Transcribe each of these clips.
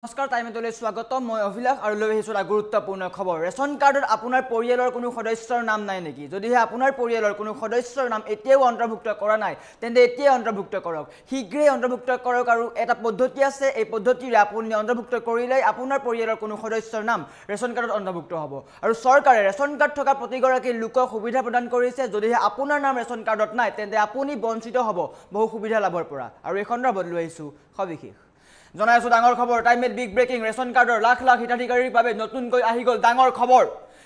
নমস্কাৰ টাইমলৈ স্বাগতম মই অভিলাষ আৰু লৈ আহিছোঁ এটা গুৰুত্বপূৰ্ণ খবৰ ৰেচন কাৰ্ডত আপোনাৰ পৰিয়ালৰ কোনো সদস্যৰ নাম নাই নেকি যদিহে আপোনাৰ পৰিয়ালৰ কোনো সদস্যৰ নাম এতিয়াও অন্তৰ্ভুক্ত কৰা নাই তেন্তে এতিয়াই অন্তৰ্ভুক্ত কৰক শীঘ্ৰেই অন্তৰ্ভুক্ত কৰক আৰু এটা পদ্ধতি আছে এই পদ্ধতিৰে আপুনি অন্তৰ্ভুক্ত কৰিলে আপোনাৰ পৰিয়ালৰ কোনো সদস্যৰ নাম ৰেচন কাৰ্ডত অন্তৰ্ভুক্ত হ'ব আৰু চৰকাৰে ৰেচন কাৰ্ড থকা প্ৰতিগৰাকী লোকক সুবিধা প্ৰদান কৰিছে যদিহে আপোনাৰ নাম ৰেচন কাৰ্ডত নাই তেন্তে আপুনি বঞ্চিত হ'ব বহু সুবিধা লাভৰ পৰা আৰু এই সন্দৰ্ভত লৈ আহিছোঁ সবিশেষ জনাইছো ডাঙৰ খবৰ টাইমেট বিগ ব্ৰেকিং ৰেচন কাৰ্ডৰ লাখ লাখ হিতাধিকাৰীৰ বাবে নতুনকৈ আহি গ'ল ডাঙৰ খবৰ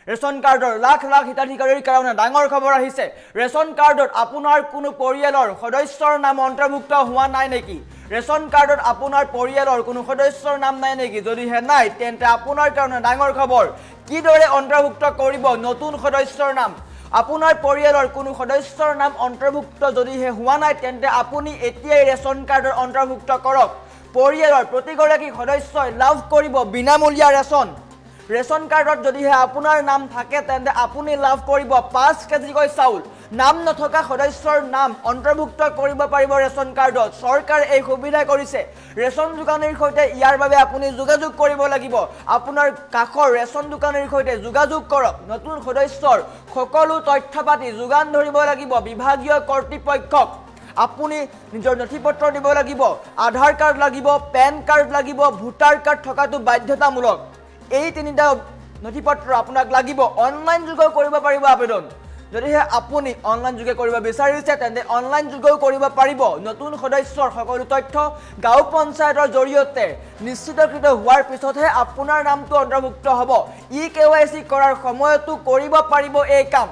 ৰেচন কাৰ্ডৰ লাখ লাখ হিতাধিকাৰীৰ কাৰণে ডাঙৰ খবৰ আহিছে ৰেচন কাৰ্ডত আপোনাৰ কোনো পৰিয়ালৰ সদস্যৰ নাম অন্তৰ্ভুক্ত হোৱা নাই নেকি ৰেচন কাৰ্ডত আপোনাৰ পৰিয়ালৰ কোনো সদস্যৰ নাম নাই নেকি যদিহে নাই তেন্তে আপোনাৰ কাৰণে ডাঙৰ খবৰ কিদৰে অন্তৰ্ভুক্ত কৰিব নতুন সদস্যৰ নাম আপোনাৰ পৰিয়ালৰ কোনো সদস্যৰ নাম অন্তৰ্ভুক্ত যদিহে হোৱা নাই তেন্তে আপুনি এতিয়াই ৰেচন কাৰ্ডৰ অন্তৰ্ভুক্ত কৰক পৰিয়ালৰ প্ৰতিগৰাকী সদস্যই লাভ কৰিব বিনামূলীয়া ৰেচন কাৰ্ডত যদিহে আপোনাৰ নাম থাকে তেন্তে আপুনি লাভ কৰিব 5 কেজিকৈ চাউল নাম নথকা সদস্যৰ নাম অন্তৰ্ভুক্ত কৰিব পাৰিব ৰেচন কাৰ্ডত চৰকাৰে এই সুবিধা কৰিছে ৰেচন দোকানীৰ সৈতে ইয়াৰ বাবে আপুনি যোগাযোগ কৰিব লাগিব আপোনাৰ কাষৰ ৰেচন দোকানীৰ সৈতে যোগাযোগ কৰক নতুন সদস্যৰ সকলো তথ্য পাতি যোগান ধৰিব লাগিব বিভাগীয় কৰ্তৃপক্ষক আপুনি নিজৰ নথিপত্ৰ দিব লাগিব আধাৰ কাৰ্ড লাগিব পেন কাৰ্ড লাগিব ভোটাৰ কাৰ্ড থকাটো বাধ্যতামূলক এই তিনিটা নথিপত্ৰ আপোনাক লাগিব অনলাইন যোগে কৰিব পাৰিব আবেদন যদিহে আপুনি অনলাইন যোগে কৰিব বিচাৰিছে তেন্তে অনলাইন যোগেও কৰিব পাৰিব নতুন সদস্যৰ সকলো তথ্য গাঁও পঞ্চায়তৰ জৰিয়তে নিশ্চিতকৃত হোৱাৰ পিছতহে আপোনাৰ নামটো অন্তৰ্ভুক্ত হ'ব KYC কৰাৰ সময়তো কৰিব পাৰিব এই কাম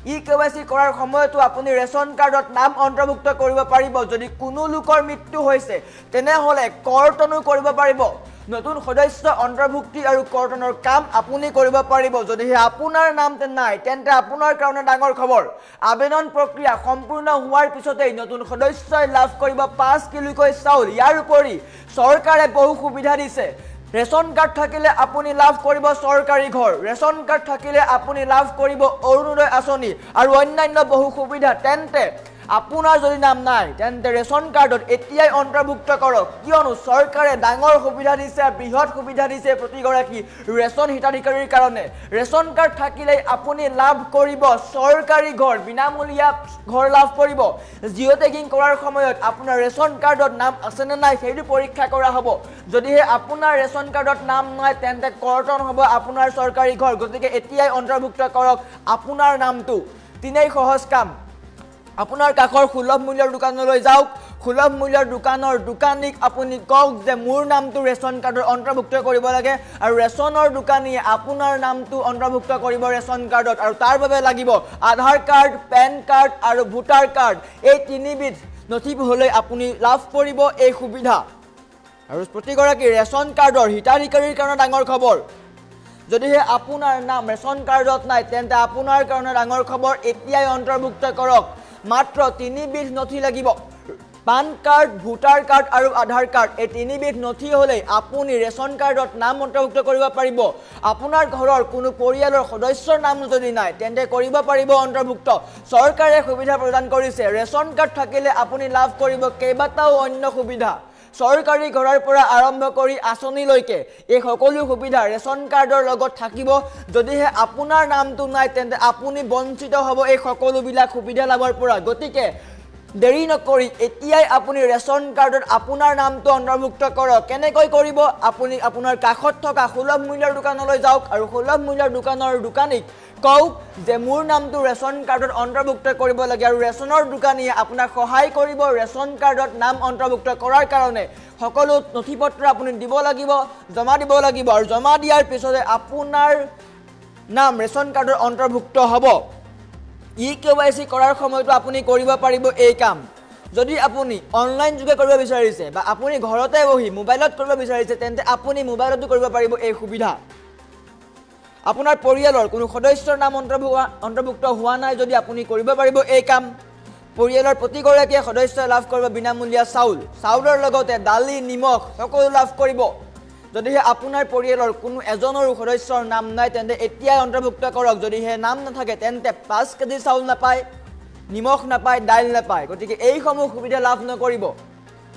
KYC কৰাৰ সময়তো আপুনি ৰেচন কাৰ্ডত নাম অন্তৰ্ভুক্ত কৰিব পাৰিব যদি কোনো লোকৰ মৃত্যু হৈছে তেনেহলে কৰ্তনো কৰিব পাৰিব নতুন সদস্য অন্তৰ্ভুক্তি আৰু কৰ্তনৰ কাম আপুনি কৰিব পাৰিব যদিহে আপোনাৰ নাম নাই তেন্তে আপোনাৰ কাৰণে ডাঙৰ খবৰ আবেদন প্ৰক্ৰিয়া সম্পূৰ্ণ হোৱাৰ পিছতেই নতুন সদস্যই লাভ কৰিব 5 কিলোকৈ চাউল ইয়াৰ উপৰি চৰকাৰে বহু সুবিধা দিছে ৰেচন কাৰ্ড থাকিলে আপুনি লাভ কৰিব চৰকাৰী ঘৰ ৰেচন কাৰ্ড থাকিলে আপুনি লাভ কৰিব অৰুণোদয় আঁচনি আৰু অন্যান্য বহু সুবিধা তেন্তে আপোনাৰ যদি নাম নাই তেন্তে ৰেচন কাৰ্ডত এতিয়াই অন্তৰ্ভুক্ত কৰক কিয়নো চৰকাৰে ডাঙৰ সুবিধা দিছে বৃহৎ সুবিধা দিছে প্ৰতিগৰাকী ৰেচন হিতাধিকাৰীৰ কাৰণে ৰেচন কাৰ্ড থাকিলে আপুনি লাভ কৰিব চৰকাৰী ঘৰ বিনামূলীয়া ঘৰ লাভ কৰিব জিঅ' টেগিং কৰাৰ সময়ত আপোনাৰ ৰেচন কাৰ্ডত নাম আছে নে নাই সেইটো পৰীক্ষা কৰা হ'ব যদিহে আপোনাৰ ৰেচন কাৰ্ডত নাম নাই তেন্তে কৰ্তন হ'ব আপোনাৰ চৰকাৰী ঘৰ গতিকে এতিয়াই অন্তৰ্ভুক্ত কৰক আপোনাৰ নামটো তিনেই সহজ কাম আপোনাৰ কাষৰ সুলভ মূল্যৰ দোকানলৈ যাওক সুলভ মূল্যৰ দোকানৰ দোকানীক আপুনি কওক যে মোৰ নামটো ৰেচন কাৰ্ডৰ অন্তৰ্ভুক্ত কৰিব লাগে আৰু ৰেচনৰ দোকানীয়ে আপোনাৰ নামটো অন্তৰ্ভুক্ত কৰিব ৰেচন কাৰ্ডত আৰু তাৰ বাবে লাগিব আধাৰ কাৰ্ড পেন কাৰ্ড আৰু ভোটাৰ কাৰ্ড এই তিনিবিধ নথি হ'লে আপুনি লাভ কৰিব এই সুবিধা আৰু প্ৰতিগৰাকী ৰেচন কাৰ্ডৰ হিতাধিকাৰীৰ কাৰণে ডাঙৰ খবৰ যদিহে আপোনাৰ নাম ৰেচন কাৰ্ডত নাই তেন্তে আপোনাৰ কাৰণে ডাঙৰ খবৰ এতিয়াই অন্তৰ্ভুক্ত কৰক মাত্ৰ তিনিবিধ নথি লাগিব পান কাৰ্ড ভোটাৰ কাৰ্ড আৰু আধাৰ কাৰ্ড এই তিনিবিধ নথি হ'লে আপুনি ৰেচন কাৰ্ডত নাম অন্তৰ্ভুক্ত কৰিব পাৰিব আপোনাৰ ঘৰৰ কোনো পৰিয়ালৰ সদস্যৰ নাম যদি নাই তেন্তে কৰিব পাৰিব অন্তৰ্ভুক্ত চৰকাৰে সুবিধা প্ৰদান কৰিছে ৰেচন কাৰ্ড থাকিলে আপুনি লাভ কৰিব কেইবাটাও অন্য সুবিধা চৰকাৰী ঘৰৰ পৰা আৰম্ভ কৰি আঁচনিলৈকে এই সকলো সুবিধা ৰেচন কাৰ্ডৰ লগত থাকিব যদিহে আপোনাৰ নামটো নাই তেন্তে আপুনি বঞ্চিত হ'ব এই সকলোবিলাক সুবিধা লাভৰ পৰা গতিকে দেৰি নকৰি এতিয়াই আপুনি ৰেচন কাৰ্ডত আপোনাৰ নামটো অন্তৰ্ভুক্ত কৰক কেনেকৈ কৰিব আপুনি আপোনাৰ কাষত থকা সুলভ মূল্যৰ দোকানলৈ যাওক আৰু সুলভ মূল্যৰ দোকানৰ দোকানীক কওক যে মোৰ নামটো ৰেচন কাৰ্ডত অন্তৰ্ভুক্ত কৰিব লাগে আৰু ৰেচনৰ দোকানীয়ে আপোনাক সহায় কৰিব ৰেচন কাৰ্ডত নাম অন্তৰ্ভুক্ত কৰাৰ কাৰণে সকলো নথিপত্ৰ আপুনি দিব লাগিব জমা দিব লাগিব আৰু জমা দিয়াৰ পিছতে আপোনাৰ নাম ৰেচন কাৰ্ডত অন্তৰ্ভুক্ত হ'ব KYC কৰাৰ সময়তো আপুনি কৰিব পাৰিব এই কাম যদি আপুনি অনলাইন যোগে কৰিব বিচাৰিছে বা আপুনি ঘৰতে বহি মোবাইলত কৰিব বিচাৰিছে তেন্তে আপুনি মোবাইলতো কৰিব পাৰিব এই সুবিধা আপোনাৰ পৰিয়ালৰ কোনো সদস্যৰ নাম অন্তৰ্ভুক্ত হোৱা নাই যদি আপুনি কৰিব পাৰিব এই কাম পৰিয়ালৰ প্ৰতিগৰাকী সদস্যই লাভ কৰিব বিনামূলীয়া চাউলৰ লগতে দালি নিমখ সকলো লাভ কৰিব যদিহে আপোনাৰ পৰিয়ালৰ কোনো এজনৰ সদস্যৰ নাম নাই তেন্তে এতিয়াই অন্তৰ্ভুক্ত কৰক যদিহে নাম নাথাকে তেন্তে 5 কেজি চাউল নাপায় নিমখ নাপায় দাইল নাপায় গতিকে এই সমূহ সুবিধা লাভ নকৰিব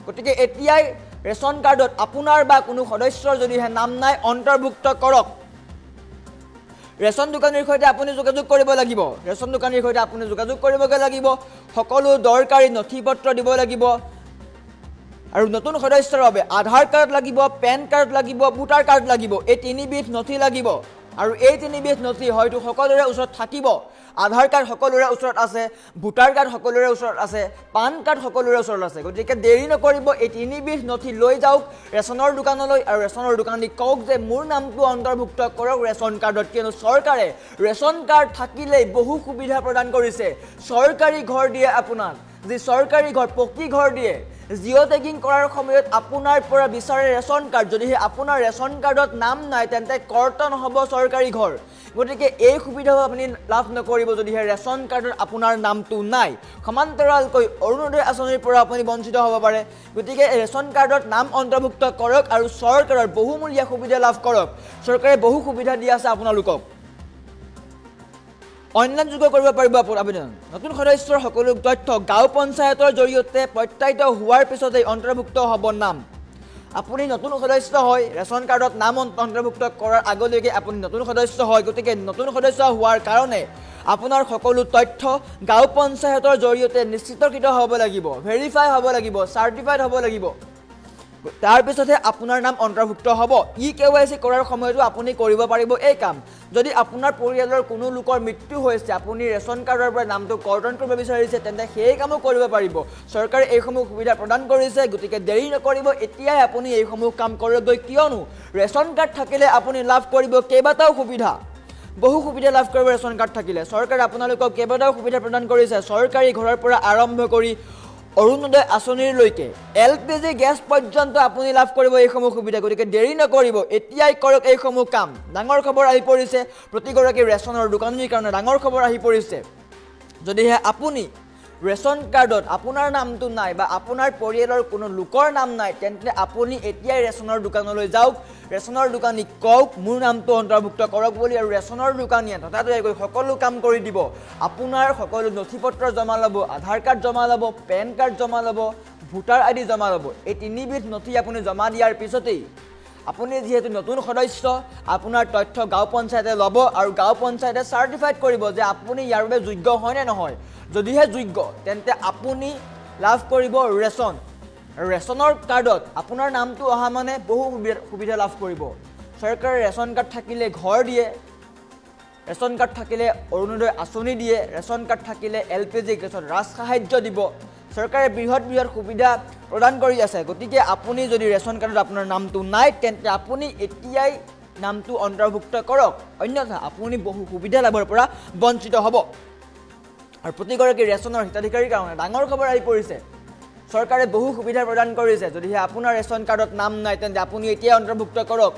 গতিকে এতিয়াই ৰেচন কাৰ্ডত আপোনাৰ বা কোনো সদস্যৰ যদিহে নাম নাই অন্তৰ্ভুক্ত কৰক ৰেচন দোকানীৰ সৈতে আপুনি যোগাযোগ কৰিব লাগিব ৰেচন দোকানীৰ সৈতে আপুনি যোগাযোগ কৰিবগে লাগিব সকলো দৰকাৰী নথিপত্ৰ দিব লাগিব আৰু নতুন সদস্যৰ বাবে আধাৰ কাৰ্ড লাগিব পেন কাৰ্ড লাগিব ভোটাৰ কাৰ্ড লাগিব এই তিনিবিধ নথি লাগিব আৰু এই তিনিবিধ নথি হয়তো সকলোৰে ওচৰত থাকিব আধাৰ কাৰ্ড সকলোৰে ওচৰত আছে ভোটাৰ কাৰ্ড সকলোৰে ওচৰত আছে পান কাৰ্ড সকলোৰে ওচৰত আছে গতিকে দেৰি নকৰিব এই তিনিবিধ নথি লৈ যাওক ৰেচনৰ দোকানলৈ আৰু ৰেচনৰ দোকানীক কওক যে মোৰ নামটো অন্তৰ্ভুক্ত কৰক ৰেচন কাৰ্ডত কিয়নো চৰকাৰে ৰেচন কাৰ্ড থাকিলেই বহু সুবিধা প্ৰদান কৰিছে চৰকাৰী ঘৰ দিয়ে আপোনাক যি চৰকাৰী ঘৰ পকী ঘৰ দিয়ে জিঅ' টেগিং কৰাৰ সময়ত আপোনাৰ পৰা বিচাৰে ৰেচন কাৰ্ড যদিহে আপোনাৰ ৰেচন কাৰ্ডত নাম নাই তেন্তে কৰ্তন হ'ব চৰকাৰী ঘৰ গতিকে এই সুবিধাও আপুনি লাভ নকৰিব যদিহে ৰেচন কাৰ্ডত আপোনাৰ নামটো নাই সমান্তৰালকৈ অৰুণোদয় আঁচনিৰ পৰা আপুনি বঞ্চিত হ'ব পাৰে গতিকে ৰেচন কাৰ্ডত নাম অন্তৰ্ভুক্ত কৰক আৰু চৰকাৰৰ বহুমূলীয়া সুবিধা লাভ কৰক চৰকাৰে বহু সুবিধা দি আছে আপোনালোকক অনলাইনযোগ্য কৰিব পাৰিব আবেদন নতুন সদস্যৰ সকলো তথ্য গাঁও পঞ্চায়তৰ জৰিয়তে প্ৰত্যায়িত হোৱাৰ পিছতেই অন্তৰ্ভুক্ত হ'ব নাম আপুনি নতুন সদস্য হয় ৰেচন কাৰ্ডত নাম অন্তৰ্ভুক্ত কৰাৰ আগলৈকে আপুনি নতুন সদস্য হয় গতিকে নতুন সদস্য হোৱাৰ কাৰণে আপোনাৰ সকলো তথ্য গাঁও পঞ্চায়তৰ জৰিয়তে নিশ্চিতকৃত হ'ব লাগিব ভেৰিফাই হ'ব লাগিব চাৰ্টিফাইড হ'ব লাগিব তাৰ পিছতে আপোনাৰ নাম অন্তৰ্ভুক্ত হ'ব KYC কৰাৰ সময়তো আপুনি কৰিব পাৰিব এই কাম যদি আপোনাৰ পৰিয়ালৰ কোনো লোকৰ মৃত্যু হৈছে আপুনি ৰেচন কাৰ্ডৰ পৰা নামটো কৰ্তন কৰিব বিচাৰিছে তেন্তে সেই কামো কৰিব পাৰিব চৰকাৰে এইসমূহ সুবিধা প্ৰদান কৰিছে গতিকে দেৰি নকৰিব এতিয়াই আপুনি এইসমূহ কাম কৰক কিয়নো ৰেচন কাৰ্ড থাকিলে আপুনি লাভ কৰিব কেইবাটাও সুবিধা বহু সুবিধা লাভ কৰিব ৰেচন কাৰ্ড থাকিলে চৰকাৰে আপোনালোকক কেইবাটাও সুবিধা প্ৰদান কৰিছে চৰকাৰী ঘৰৰ পৰা আৰম্ভ কৰি অৰুণোদয় আঁচনিলৈকে LPG গেছ পৰ্যন্ত আপুনি লাভ কৰিব এইসমূহ সুবিধা গতিকে দেৰি নকৰিব এতিয়াই কৰক এইসমূহ কাম ডাঙৰ খবৰ আহি পৰিছে প্ৰতিগৰাকী ৰেচনৰ দোকানীৰ কাৰণে ডাঙৰ খবৰ আহি পৰিছে যদিহে আপুনি ৰেচন কাৰ্ডত আপোনাৰ নামটো নাই বা আপোনাৰ পৰিয়ালৰ কোনো লোকৰ নাম নাই তেন্তে আপুনি এতিয়াই ৰেচনৰ দোকানলৈ যাওক ৰেচনৰ দোকানীক কওক মোৰ নামটো অন্তৰ্ভুক্ত কৰক বুলি আৰু ৰেচনৰ দোকানীয়ে ততাতৈয়াকৈ সকলো কাম কৰি দিব আপোনাৰ সকলো নথিপত্ৰ জমা ল'ব আধাৰ কাৰ্ড জমা ল'ব পেন কাৰ্ড জমা ল'ব ভোটাৰ ID জমা ল'ব এই তিনিবিধ নথি আপুনি জমা দিয়াৰ পিছতেই আপুনি যেহেতু নতুন সদস্য আপোনাৰ তথ্য গাঁও পঞ্চায়তে ল'ব আৰু গাঁও পঞ্চায়তে চাৰ্টিফাইড কৰিব যে আপুনি ইয়াৰ বাবে যোগ্য হয় নে নহয় যদিহে যোগ্য তেন্তে আপুনি লাভ কৰিব ৰেচনৰ কাৰ্ডত আপোনাৰ নামটো অহা মানে বহু সুবিধা লাভ কৰিব চৰকাৰে ৰেচন কাৰ্ড থাকিলে ঘৰ দিয়ে ৰেচন কাৰ্ড থাকিলে অৰুণোদয় আঁচনি দিয়ে ৰেচন কাৰ্ড থাকিলে LPG গেছত ৰাজ সাহায্য দিব চৰকাৰে বৃহৎ সুবিধা প্ৰদান কৰি আছে গতিকে আপুনি যদি ৰেচন কাৰ্ডত আপোনাৰ নামটো নাই তেন্তে আপুনি এতিয়াই নামটো অন্তৰ্ভুক্ত কৰক অন্যথা আপুনি বহু সুবিধা লাভৰ পৰা বঞ্চিত হ'ব আৰু প্ৰতিগৰাকী ৰেচনৰ হিতাধিকাৰীৰ কাৰণে ডাঙৰ খবৰ আহি পৰিছে চৰকাৰে বহু সুবিধা প্ৰদান কৰিছে যদিহে আপোনাৰ ৰেচন কাৰ্ডত নাম নাই তেন্তে আপুনি এতিয়াই অন্তৰ্ভুক্ত কৰক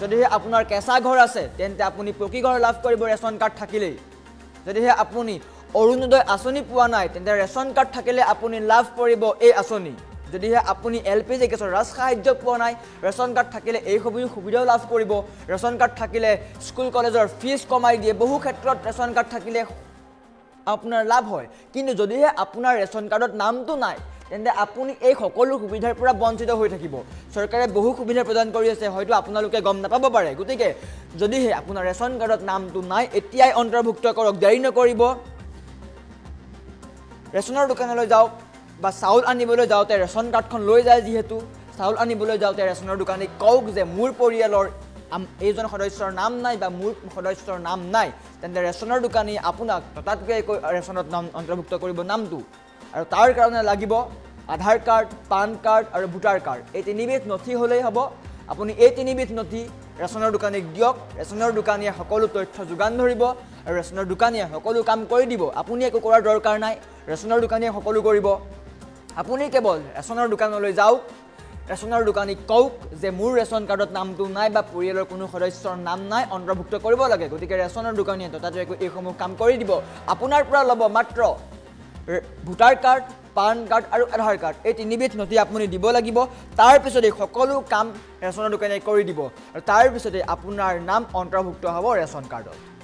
যদিহে আপোনাৰ কেঁচা ঘৰ আছে তেন্তে আপুনি পকী ঘৰ লাভ কৰিব ৰেচন কাৰ্ড থাকিলেই যদিহে আপুনি অৰুণোদয় আঁচনি পোৱা নাই তেন্তে ৰেচন কাৰ্ড থাকিলে আপুনি লাভ কৰিব এই আঁচনি যদিহে আপুনি LPG গেছৰ ৰাজ সাহায্য পোৱা নাই ৰেচন কাৰ্ড থাকিলে এই সুবিধাও লাভ কৰিব ৰেচন কাৰ্ড থাকিলে স্কুল কলেজৰ ফিজ কমাই দিয়ে বহু ক্ষেত্ৰত ৰেচন কাৰ্ড থাকিলে আপোনাৰ লাভ হয় কিন্তু যদিহে আপোনাৰ ৰেচন কাৰ্ডত নামটো নাই তেন্তে আপুনি এই সকলো সুবিধাৰ পৰা বঞ্চিত হৈ থাকিব চৰকাৰে বহু সুবিধা প্ৰদান কৰি আছে হয়তো আপোনালোকে গম নাপাব পাৰে গতিকে যদিহে আপোনাৰ ৰেচন কাৰ্ডত নামটো নাই এতিয়াই অন্তৰ্ভুক্ত কৰক দেৰি নকৰিব ৰেচনৰ দোকানলৈ যাওক বা চাউল আনিবলৈ যাওঁতে ৰেচন কাৰ্ডখন লৈ যায় যিহেতু চাউল আনিবলৈ যাওঁতে ৰেচনৰ দোকানীক কওক যে মোৰ পৰিয়ালৰ এইজন সদস্যৰ নাম নাই বা মোৰ সদস্যৰ নাম নাই তেন্তে ৰেচনৰ দোকানী আপোনাক ততাতৈয়াকৈ ৰেচনত নাম অন্তৰ্ভুক্ত কৰিব নামটো আৰু তাৰ কাৰণে লাগিব আধাৰ কাৰ্ড পান কাৰ্ড আৰু ভোটাৰ কাৰ্ড এই তিনিবিধ নথি হ'লেই হ'ব আপুনি এই তিনিবিধ নথি ৰেচনৰ দোকানীক দিয়ক ৰেচনৰ দোকানীয়ে সকলো তথ্য যোগান ধৰিব আৰু ৰেচনৰ দোকানীয়ে সকলো কাম কৰি দিব আপুনি একো কৰাৰ দৰকাৰ নাই ৰেচনৰ দোকানীয়ে সকলো কৰিব আপুনি কেৱল ৰেচনৰ দোকানলৈ যাওক ৰেচনৰ দোকানীক কওক যে মোৰ ৰেচন কাৰ্ডত নামটো নাই বা পৰিয়ালৰ কোনো সদস্যৰ নাম নাই অন্তৰ্ভুক্ত কৰিব লাগে গতিকে ৰেচনৰ দোকানীয়ে ততাতৈয়াকৈ এইসমূহ কাম কৰি দিব আপোনাৰ পৰা ল'ব মাত্ৰ ভোটাৰ কাৰ্ড পান কাৰ্ড আৰু আধাৰ কাৰ্ড এই তিনিবিধ নথি আপুনি দিব লাগিব তাৰ পিছতে সকলো কাম ৰেচনৰ দোকানীয়ে কৰি দিব আৰু তাৰ পিছতে আপোনাৰ নাম অন্তৰ্ভুক্ত হ'ব ৰেচন কাৰ্ডত